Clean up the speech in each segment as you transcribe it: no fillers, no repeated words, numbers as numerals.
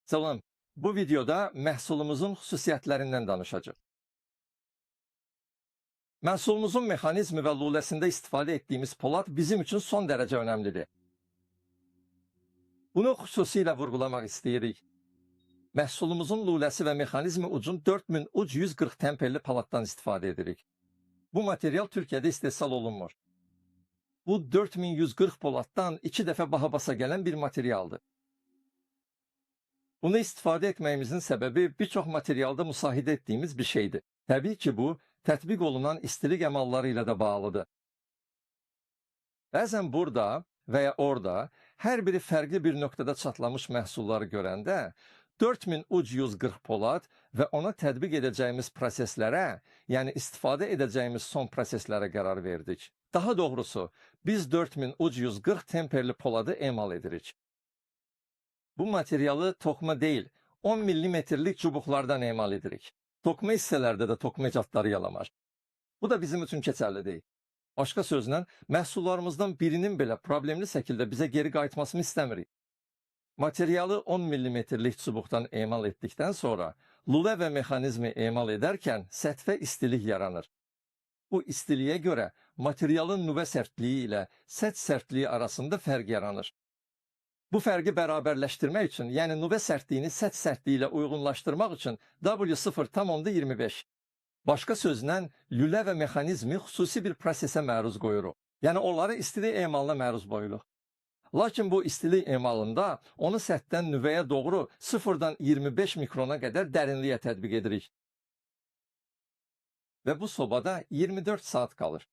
Salam, bu videoda məhsulumuzun xüsusiyyətlərindən danışacağıq. Məhsulumuzun mexanizmi və luləsində istifadə etdiyimiz polad bizim üçün son dərəcə önəmlidir. Bunu xüsusilə vurğulamaq istəyirik. Məhsulumuzun luləsi və mexanizmi ucun 4000 uc 140 temperli poladdan istifadə edirik. Bu material Türkiyədə istehsal olunmur. Bu 4140 poladdan 2 dəfə baha basa gələn bir materialdır. Bunu istifadə etməyimizin səbəbi bir çox materialda müsahidə etdiyimiz bir şeydir. Təbii ki, bu, tətbiq olunan istilik əmalları ilə də bağlıdır. Bəzən burada və ya orada hər biri fərqli bir nöqtədə çatlamış məhsulları görəndə 4000 uc 140 polad və ona tətbiq edəcəyimiz proseslərə, yəni istifadə edəcəyimiz son proseslərə qərar verdik. Daha doğrusu, biz 4000 uc 140 temperli poladı emal edirik. Bu materialı toxma deyil, 10 millimetrlik çubuqlardan emal edirik. Toxma hissələrdə də toxma ecadları yalamar. Bu da bizim üçün keçərli deyil. Başqa sözlə, məhsullarımızdan birinin belə problemli şəkildə bizə geri qayıtmasını istəmirik. Materialı 10 millimetrlik çubuqdan emal etdikdən sonra, lulə və mexanizmi emal edərkən səthvə istilik yaranır. Bu istiliyə görə materialın nüvə sərtliyi ilə səth sərtliyi arasında fərq yaranır. Bu fərqi bərabərləşdirmək üçün, yəni nüvə sərtliyini səth sərtliyi ilə uyğunlaşdırmaq üçün W0,25. Başqa sözlə, lülə və mexanizmi xüsusi bir prosesə məruz qoyuruq. Yəni onları istilik emalına məruz qoyuluq. Lakin bu istilik emalında onu səthdən nüvəyə doğru 0-dan 25 mikrona qədər dərinliyə tətbiq edirik. Və bu sobada 24 saat qalır.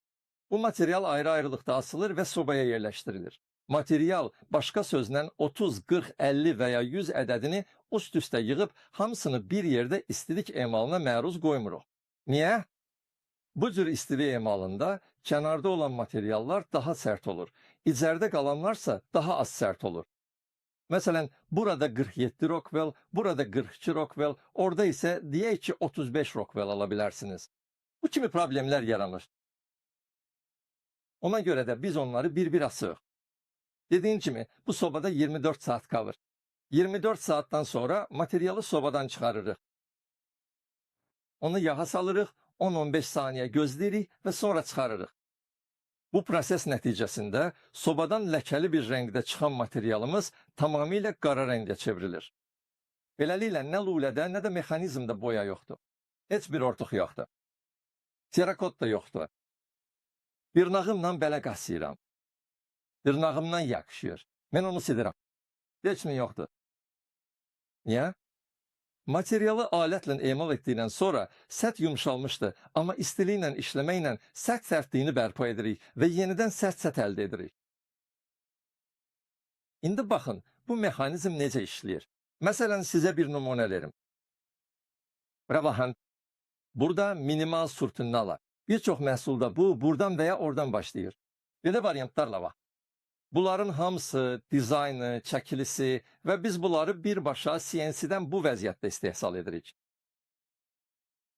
Bu material ayrı-ayrılıqda asılır və sobaya yerləşdirilir. Material, başqa sözlə 30, 40, 50 və ya 100 ədədini üst-üstə yığıb hamısını bir yerdə istilik emalına məruz qoymuruq. Niyə? Bu cür istilik emalında kənarda olan materiallar daha sərt olur. İçəridə qalanlarsa daha az sərt olur. Məsələn, burada 47 Rockwell, burada 42 Rockwell, orada isə deyək ki 35 Rockwell ala bilərsiniz. Bu kimi problemlər yaranır. Ona görə də biz onları bir-bir asırıq. Dediyim kimi, bu sobada 24 saat qalır. 24 saatdan sonra materialı sobadan çıxarırıq. Onu yağa salırıq, 10-15 saniyə gözləyirik və sonra çıxarırıq. Bu proses nəticəsində sobadan ləkəli bir rəngdə çıxan materialımız tamamilə qara rəngə çevrilir. Beləliklə, nə lulədə, nə də mexanizmdə boya yoxdur. Heç bir ortuq yoxdur. Terakot da yoxdur. Dırnağımla belə qasıyıram. Dırnağımdan yakışıyor. Mən onu silirəm. Heç mi yoxdur? Niyə? Materialı alətlə emal etdikdən sonra səth yumşalmışdı, amma istiliklə işləməklə səth sərtliyini bərpa edirik və yenidən səth əldə edirik. İndi baxın, bu mexanizm necə işləyir? Məsələn, sizə bir nümunə verim. Bura baxın, burada minimal sürtünmə var. Bir çox məhsulda bu, buradan və ya oradan başlayır. Belə variantlarla var. Bunların hamısı, dizaynı, çəkilisi və biz bunları birbaşa CNC-dən bu vəziyyətdə istehsal edirik.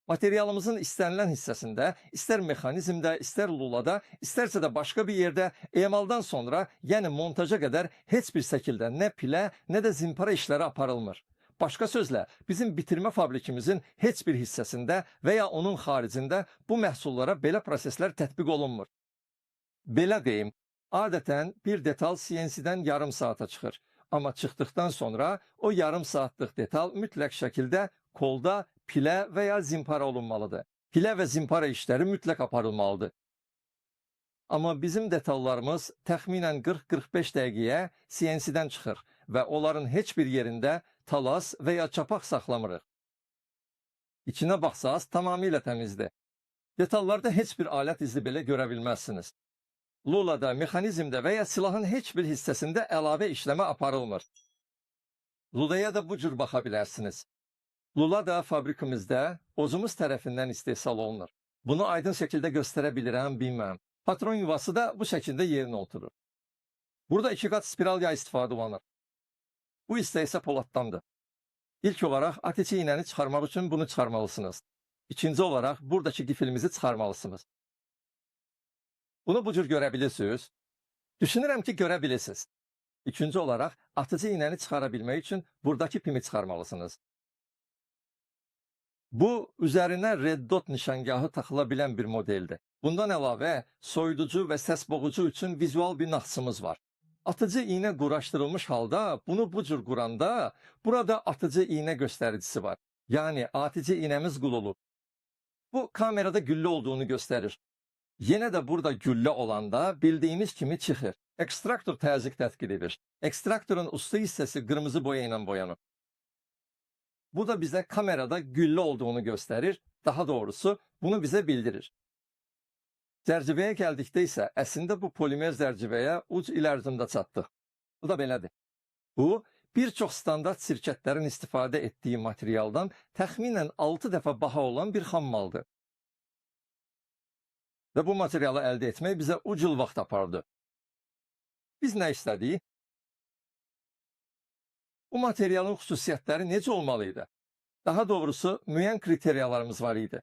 Materialımızın istənilən hissəsində, istər mexanizmdə, istər lulada, istərsə də başqa bir yerdə emaldan sonra, yəni montaja qədər heç bir şəkildə nə pilə, nə də zimpara işləri aparılmır. Başqa sözlə, bizim bitirmə fabrikimizin heç bir hissəsində və ya onun xaricində bu məhsullara belə proseslər tətbiq olunmur. Belə deyim, adətən bir detal CNC-dən yarım saata çıxır. Amma çıxdıqdan sonra o yarım saatlıq detal mütləq şəkildə kolda pilə və ya zimpara olunmalıdır. Pilə və zimpara işləri mütləq aparılmalıdır. Amma bizim detallarımız təxminən 40-45 dəqiqəyə CNC-dən çıxır və onların heç bir yerində talas və ya çapaq saxlamırıq. İçinə baxsaq tamamilə təmizdir. Detallarda heç bir alət izi belə görə bilməzsiniz. Lulada, mexanizmdə və ya silahın heç bir hissəsində əlavə işləmə aparılmır. Lulaya da bu cür baxa bilərsiniz. Lula da fabrikamızda özümüz tərəfindən istehsal olunur. Bunu aydın şəkildə göstərə bilirəm, bilməm. Patron yuvası da bu şəkildə yerinə oturur. Burada 2 qat spiral yay istifadə olunur. Bu hissə isə poladdandır. İlk olaraq ATC iynəni çıxarmaq üçün bunu çıxarmalısınız. İkinci olaraq buradakı qifilimizi çıxarmalısınız. Bunu bu cür görə bilirsiniz. Düşünürəm ki, görə bilirsiniz. İkinci olarak atıcı iğneni çıkarabilmek için buradaki pimi çıkarmalısınız. Bu üzerine red dot nişangahı takılabilen bir modeldir. Bundan əlavə soyuducu ve ses boğucu için vizual bir naxışımız var. Atıcı iğne quraşdırılmış halda bunu bu cür quranda burada atıcı iğne göstericisi var. Yani atıcı iğnemiz qul. Bu kamerada gülle olduğunu gösterir. Yine de burada gülle olanda bildiğimiz kimi çıxır. Ekstraktör təzyiq tətbiq edir. Ekstraktörün usta hissesi kırmızı boya ile boyanır. Bu da bize kamerada gülle olduğunu gösterir. Daha doğrusu bunu bize bildirir. Zərcibəyə gəldikdə isə əslində bu polimer zərcibəyə uc il ərzində çatdıq. Bu da belədir. Bu, bir çox standart şirkətlərin istifadə etdiyi materialdan təxminən 6 dəfə baha olan bir xammaldır. Və bu materialı əldə etmək bizə ucul vaxt apardı. Biz nə istədik? Bu materialın xüsusiyyətləri necə olmalıydı? Daha doğrusu müəyyən kriteriyalarımız var idi.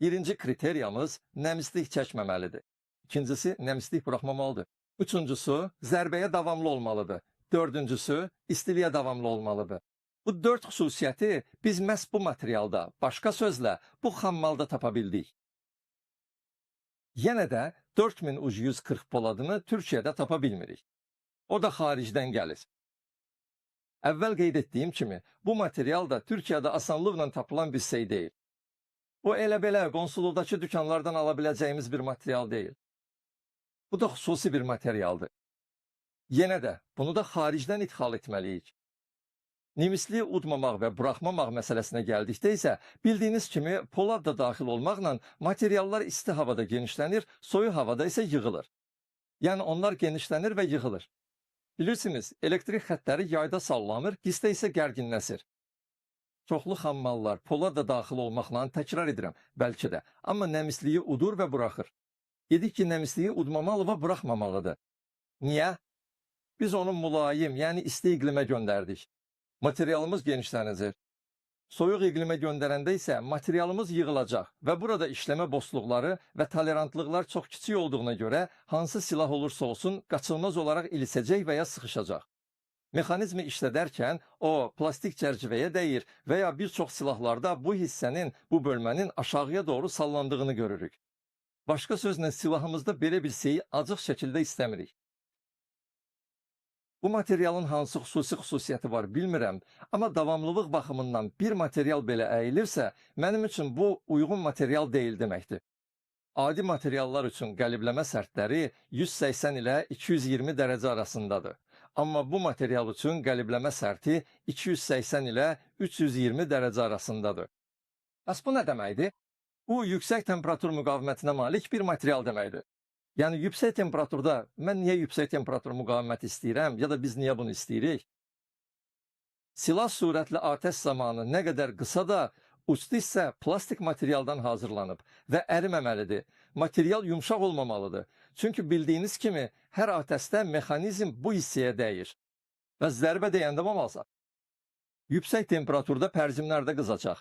Birinci kriteriyamız nəmislik çəkməməlidir. İkincisi nəmislik buraxmamalıdır. Üçüncüsü zərbəyə davamlı olmalıdır. Dördüncüsü istiliyə davamlı olmalıdır. Bu dörd xüsusiyyəti biz məhz bu materialda, başqa sözlə bu xammalda tapa bildik. Yenə də 4140 poladını Türkiyədə tapa bilmirik. O da xaricdən gəlir. Əvvəl qeyd etdiyim kimi, bu material da Türkiyədə asanlıqla tapılan bir şey deyil. Bu elə belə konsuldakı dükanlardan alabiləcəyimiz bir material deyil. Bu da xüsusi bir materialdır. Yenə də bunu da xaricdən ithal etməliyik. Nemisliyi udmamaq və buraxmamaq məsələsinə gəldikdə isə bildiyiniz kimi polad da daxil olmaqla materiallar isti havada genişlənir, soyuq havada isə yığılır. Yəni onlar genişlənir və yığılır. Bilirsiniz, elektrik xətləri yayda sallanır, qisdə isə gərginləşir. Çoxlu xammallar polad da daxil olmaqla təkrar edirəm, bəlkə də, amma nəmisliyi udur və buraxır. Dedik ki, nəmisliyi udmamalı və buraxmamalıdır. Niyə? Biz onu mülayim, yəni isti iqlimə göndərdik. Materialımız genişlənəcək. Soyuq iqlimə göndərəndə isə materialımız yığılacaq və burada işləmə bosluqları və tolerantlıqlar çox kiçik olduğuna görə hansı silah olursa olsun qaçılmaz olaraq ilisəcək və ya sıxışacaq. Mexanizmi işlədərkən o plastik çərçivəyə dəyir və ya bir çox silahlarda bu hissənin, bu bölmənin aşağıya doğru sallandığını görürük. Başqa sözlə silahımızda belə bir şeyi acıq şəkildə istəmirik. Bu materialın hansı xüsusiyyəti var bilmirəm, amma davamlılıq baxımından bir material belə əyilirsə, mənim üçün bu uyğun material deyil deməkdir. Adi materiallar üçün qəlibləmə sərtləri 180 ilə 220 dərəcə arasındadır. Amma bu material üçün qəlibləmə sərti 280 ilə 320 dərəcə arasındadır. Bəs bu nə deməkdir? Bu yüksək temperatur müqavimətinə malik bir material deməkdir. Yəni yüksək temperaturda mən niyə yüksək temperatur müqavimət istəyirəm ya da biz niyə bunu istəyirik? Silah sürətli atəş zamanı nə qədər qısa da uçdu isə plastik materialdan hazırlanıb və əriməməlidir. Material yumşaq olmamalıdır. Çünki bildiyiniz kimi hər atəşdə mexanizm bu hissəyə dəyir və zərbə deyəndə olmazsa. Yüksək temperaturda pərzimlərdə qızacaq.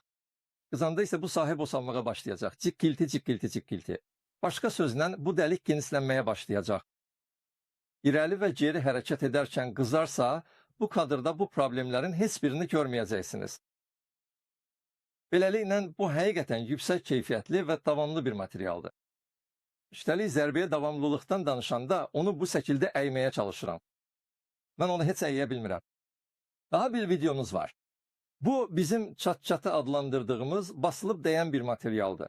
Qızanda isə bu sahə boşalmağa başlayacaq. Cikkilti, cikkilti, cikkilti. Başqa sözlə bu dəlik genişlənməyə başlayacaq. İrəli və geri hərəkət edərkən qızarsa, bu kadrda bu problemlərin heç birini görməyəcəksiniz. Beləliklə, bu həqiqətən yüksək keyfiyyətli və davamlı bir materialdır. Üstəlik, zərbəyə davamlılıqdan danışanda onu bu şəkildə əyməyə çalışıram. Mən onu heç əyə bilmirəm. Daha bir videomuz var. Bu, bizim çat-çatı adlandırdığımız basılıb dəyən bir materialdır.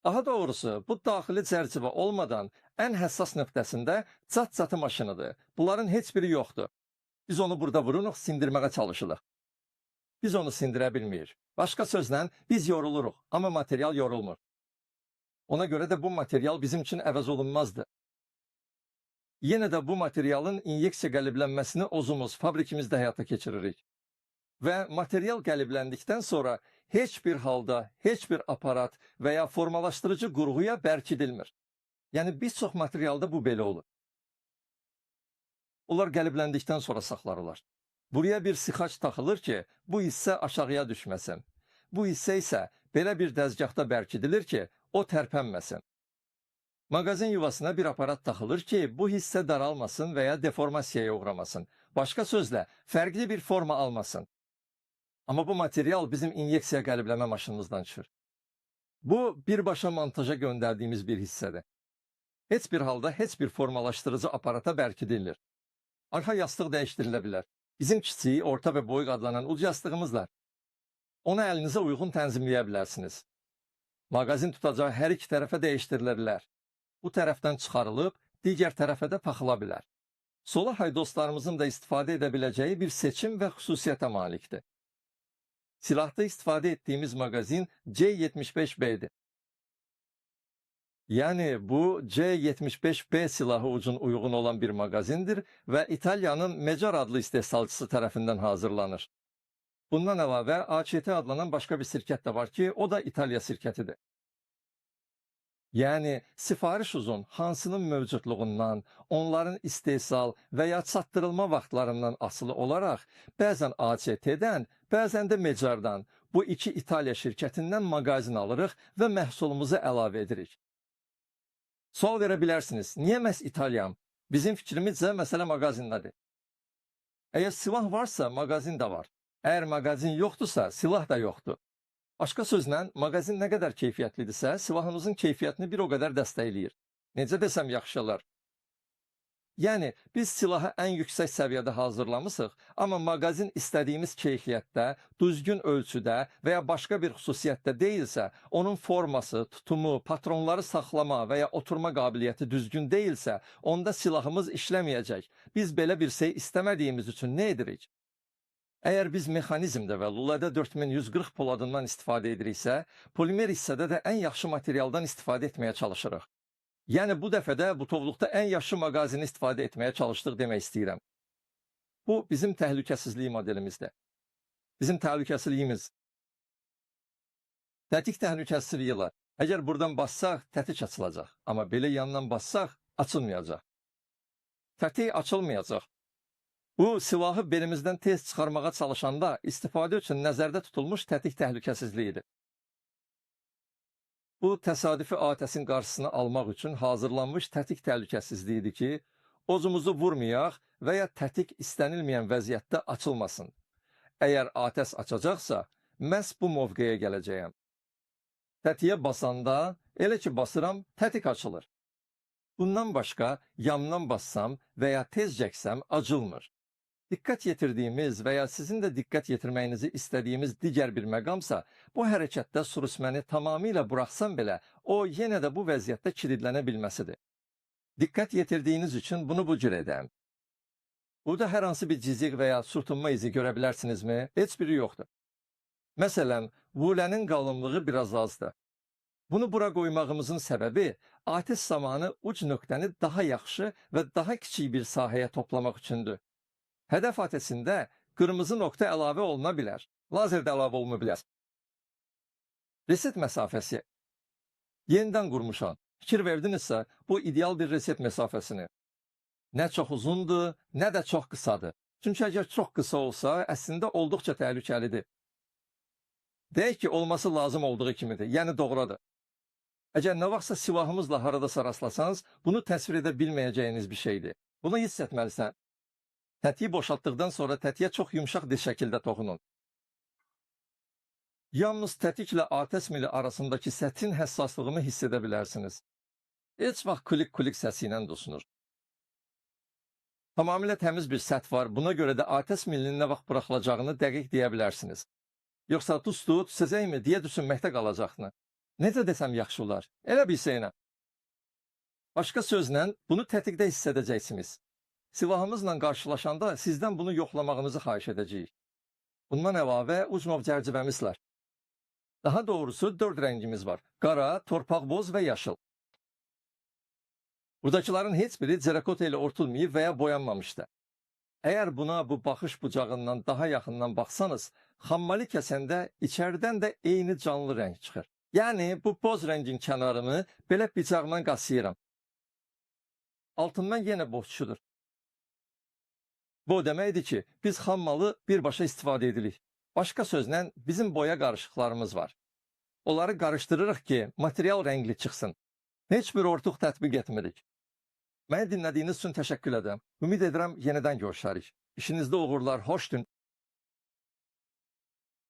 Daha doğrusu, bu daxili çərçivə olmadan ən həssas nöqtəsində çat-çatı maşınıdır. Bunların heç biri yoxdur. Biz onu burada vururuq, sindirməyə çalışırıq. Biz onu sindirə bilmirik. Başqa sözlə, biz yoruluruq, amma material yorulmur. Ona görə də bu material bizim üçün əvəz olunmazdır. Yenə də bu materialın inyeksiya qəliblənməsini özümüz fabrikimizdə həyata keçiririk. Və material qəlibləndikdən sonra heç bir halda, heç bir aparat və ya formalaşdırıcı qurğuya bərkidilmir. Yəni, bir çox materialda bu belə olur. Onlar qəlibləndikdən sonra saxlarılar. Buraya bir sıxaç taxılır ki, bu hissə aşağıya düşməsin. Bu hissə isə belə bir dəzgahda bərkidilir ki, o tərpənməsin. Magazin yuvasına bir aparat taxılır ki, bu hissə daralmasın veya deformasiyaya uğramasın. Başka sözle, farklı bir forma almasın. Ama bu material bizim inyeksiya qəlibləmə maşınımızdan çıxır. Bu, birbaşa montaja gönderdiğimiz bir hissədir. Heç bir halda heç bir formalaşdırıcı aparata bərkidilmir. Arxa yastıq dəyişdirilə bilər. Bizim kiçiyi, orta və boyuq adlanan uc yastığımızla onu əlinizə uyğun tənzimləyə bilərsiniz. Magazin tutacağı hər iki tərəfə dəyişdirilə bilər. Bu tərəfdən çıxarılıb, digər tərəfə də taxıla bilər. Sola hay dostlarımızın da istifadə edə biləcəyi bir seçim və xüsusiyyətə malikdir. Silahda istifadə etdiyimiz magazin C75B'dir. Yani bu C75B silahı ucun uygun olan bir magazindir ve İtalya'nın Mecar adlı istehsalcısı tarafından hazırlanır. Bundan əlavə AÇT adlanan başka bir sirket de var ki, o da İtalya sirketidir. Yani sifariş uzun hansının mövcudluğundan, onların istehsal veya çatdırılma vaxtlarından asılı olarak bəzən AÇT-dən, bəzən də Mecardan bu iki İtalya şirketinden magazin alırıq və məhsulumuzu əlavə edirik. Sual verebilirsiniz. Niye məhz İtalyam? Bizim fikrimizcə məsələ magazindadır. Eğer silah varsa magazin de var. Eğer magazin yoktursa silah da yoktur. Başka sözlə, magazin ne kadar keyfiyyətlidirsə, silahınızın keyfiyyətini bir o kadar dəstəkləyir. Necə desəm yaxşı olar? Yani biz silahı en yüksek seviyede hazırlamışıq, ama magazin istediğimiz keyfiyyətdə, düzgün ölçüdə veya başka bir xüsusiyyətdə değilsə, onun forması, tutumu, patronları saxlama veya oturma qabiliyyəti düzgün değilsə, onda silahımız işləməyəcək. Biz belə bir şey istemediğimiz için ne edirik? Eğer biz mexanizmdə və Lulada 4140 poladından istifadə ediriksə, polimer hissədə də ən yaxşı materialdan istifadə etməyə çalışırıq. Yani bu dəfə də butovluqda ən yaxşı magazini istifadə etməyə çalışdıq demək istəyirəm. Bu bizim təhlükəsizlik modelimizdir. Bizim təhlükəsizliyimiz. Tətik təhlükəsizliyi var. Əgər buradan bassaq, tətik açılacaq. Amma belə yandan bassaq, açılmayacaq. Tətik açılmayacaq. Bu silahı belimizden tez çıxarmağa çalışanda istifadə üçün nəzərdə tutulmuş tətik təhlükəsizliyidir. Bu təsadüfi atəsin qarşısını almaq üçün hazırlanmış tətik təhlükəsizliyidir ki, ozumuzu vurmayaq və ya tətik istənilməyən vəziyyətdə açılmasın. Əgər atəs açacaqsa, məhz bu mövqeyə gələcəyəm. Tətiyə basanda, elə ki basıram, tətik açılır. Bundan başqa, yandan bassam və ya tez çəksəm açılmır. Dikkat yetirdiğimiz veya sizin de dikkat yetirməyinizi istediğimiz diğer bir məqamsa, bu hərəkətdə surüsməni tamamilə buraxsam belə, o yenə də bu vəziyyətdə kilidlənə bilməsidir. Dikkat yetirdiğiniz için bunu bu cür edəm. Burada hər hansı bir cizik veya sürtünmə izi görebilirsinizmi? Heç biri yoxdur. Məsələn, vulənin qalınlığı biraz azdır. Bunu bura qoymağımızın səbəbi, atəş zamanı uc nöqtəni daha yaxşı və daha kiçik bir sahəyə toplamaq üçündür. Hedef atəsində qırmızı nokta əlavə oluna bilər. Lazer də əlavə oluna bilər. Reset məsafəsi. Yenidən qurmuşam. Fikir verdinizsə, bu ideal bir reset məsafəsini. Nə çox uzundur, nə də çox qısadır. Çünki əgər çox qısa olsa, əslində olduqca təhlükəlidir. Deyək ki, olması lazım olduğu kimidir, yəni doğrudur. Əgər nə vaxtsa silahımızla haradasa rastlasanız, bunu təsvir edə bilməyəcəyiniz bir şeydir. Bunu hiss etməlisən. Tətiyi boşaltdıktan sonra tətiyə çox yumuşaq bir şəkildə toxunun. Yalnız tətiklə atəs mili arasındakı sətin həssaslığını hiss edə bilərsiniz. Heç vaxt klik-klik səsi ilə dosunur. Tamamilə təmiz bir səth var, buna görə də atəs milinin nə vaxt buraxılacağını dəqiq deyə bilərsiniz. Yoxsa tut, səzəkmi deyə düşünməkdə qalacaqını. Necə desəm yaxşı olar, elə bir şeylə. Başqa sözlə, bunu tətikdə hiss edəcəksiniz. Silahımızla qarşılaşanda sizdən bunu yoxlamağınızı xahiş edəcəyik. Bundan əlavə ucnov cərcivəmiz var. Daha doğrusu 4 rəngimiz var. Qara, torpaq boz və yaşıl. Buradakıların heç biri cerakota ilə örtülməyib və ya boyanmamışdır. Əgər buna bu baxış bucağından daha yaxından baxsanız, xammali kəsəndə içərdən də eyni canlı rəng çıxır. Yəni bu boz rəngin kənarını belə bıçaqla qasıyıram. Altından yenə boşçudur. Bu deməkdir ki, biz xammalı birbaşa istifadə edirik. Başqa sözlə, bizim boya qarışıqlarımız var. Onları qarışdırırıq ki, material rəngli çıxsın. Heç bir ortuq tətbiq etmirik. Məni dinlədiyiniz üçün təşəkkür edirəm. Ümid edirəm yenidən görüşərik. İşinizdə uğurlar, xoş gün.